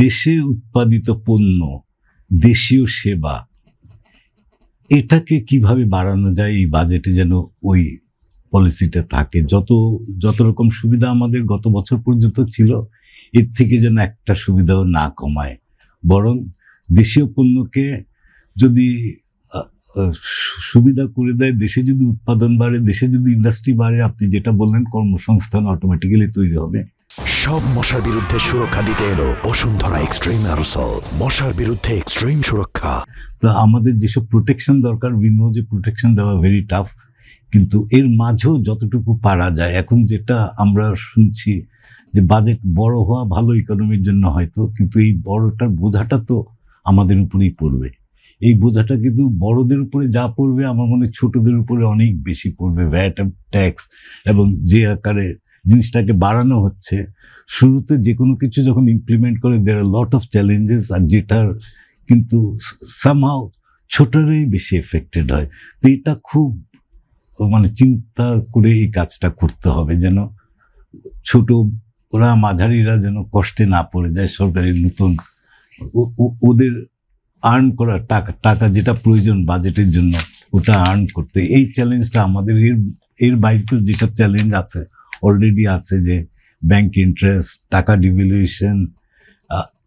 দেশে উৎপাদিত পণ্য, দেশীয় সেবা, এটাকে কিভাবে বাড়ানো যায় এই বাজেটে, যেন ওই পলিসিটা থাকে। যত রকম সুবিধা আমাদের গত বছর পর্যন্ত ছিল, এর থেকে যেন একটা সুবিধাও না কমায়, বরং দেশীয় পণ্যকে যদি সুবিধা করে দেয়, দেশে যদি উৎপাদন বাড়ে, দেশে যদি ইন্ডাস্ট্রি বাড়ে, আপনি যেটা বললেন, কর্মসংস্থান অটোমেটিক্যালি তৈরি হবে। সব মশার বিরুদ্ধে সুরক্ষা দিতে এলো বসুন্ধরা এক্সট্রিম অ্যারোসল, মশার বিরুদ্ধে এক্সট্রিম সুরক্ষা। তো আমাদের যেসব প্রোটেকশন দরকার, উই নো যে প্রোটেকশন দেওয়া ভেরি টাফ, কিন্তু এর মাঝেও যতটুকু পারা যায়, এখন যেটা আমরা শুনছি যে বাজেট বড় হওয়া ভালো ইকোনমির জন্য হয়তো, কিন্তু এই বড়টার বোঝাটা তো আমাদের উপরেই পড়বে। এই বোঝাটা কিন্তু বড়দের উপরে যা পড়বে, আমার মনে হয় ছোটদের উপরে অনেক বেশি পড়বে। ভ্যাট, ট্যাক্স এবং যে আকারে জিনিসটাকে বাড়ানো হচ্ছে, শুরুতে যে কোনো কিছু যখন ইমপ্লিমেন্ট করে, দেয়ার আর লট অফ চ্যালেঞ্জেস, আর যেটার কিন্তু সামহাও ছোটরাই বেশি এফেক্টেড হয়। তো এটা খুব মানে চিন্তা করে এই কাজটা করতে হবে, যেন ছোট ওরা মাঝারিরা যেন কষ্টে না পড়ে যায়। সরকারের নতুন ওদের আর্ন করা টাকা যেটা প্রয়োজন বাজেটের জন্য, ওটা আর্ন করতে, এই চ্যালেঞ্জটা আমাদের। এর বাইরে তো যেসব চ্যালেঞ্জ আছে, অলরেডি আছে, যে ব্যাংক ইন্টারেস্ট, টাকা ডিভ্যালুয়েশন,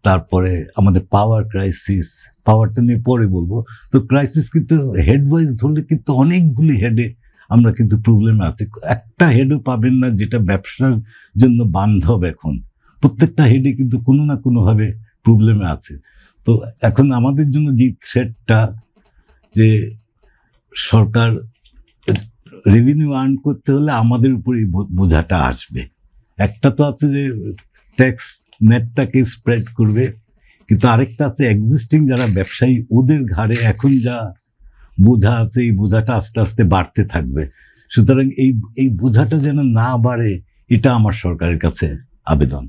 তারপরে আমাদের পাওয়ার ক্রাইসিস। পাওয়ারটা নিয়ে পরে বলবো। তো ক্রাইসিস কিন্তু হেড ওয়াইজ ধরলে কিন্তু অনেকগুলি হেডে আমরা কিন্তু প্রবলেমে আছি। একটা হেডও পাবেন না যেটা ব্যবসার জন্য বান্ধব। এখন প্রত্যেকটা হেডে কিন্তু কোনো না কোনোভাবে প্রবলেমে আছে। তো এখন আমাদের জন্য যে থ্রেটটা, যে সরকার রেভিনিউ আর্ন করতে হলে আমাদের উপরে বোঝাটা আসবে। একটা তো আছে যে ট্যাক্স নেটটাকে স্প্রেড করবে, কিন্তু আরেকটা আছে এক্সিস্টিং যারা ব্যবসায়ী, ওদের ঘাড়ে এখন যা বোঝা আছে, এই বোঝাটা আস্তে আস্তে বাড়তে থাকবে। সুতরাং এই বোঝাটা যেন না বাড়ে, এটা আমার সরকারের কাছে আবেদন।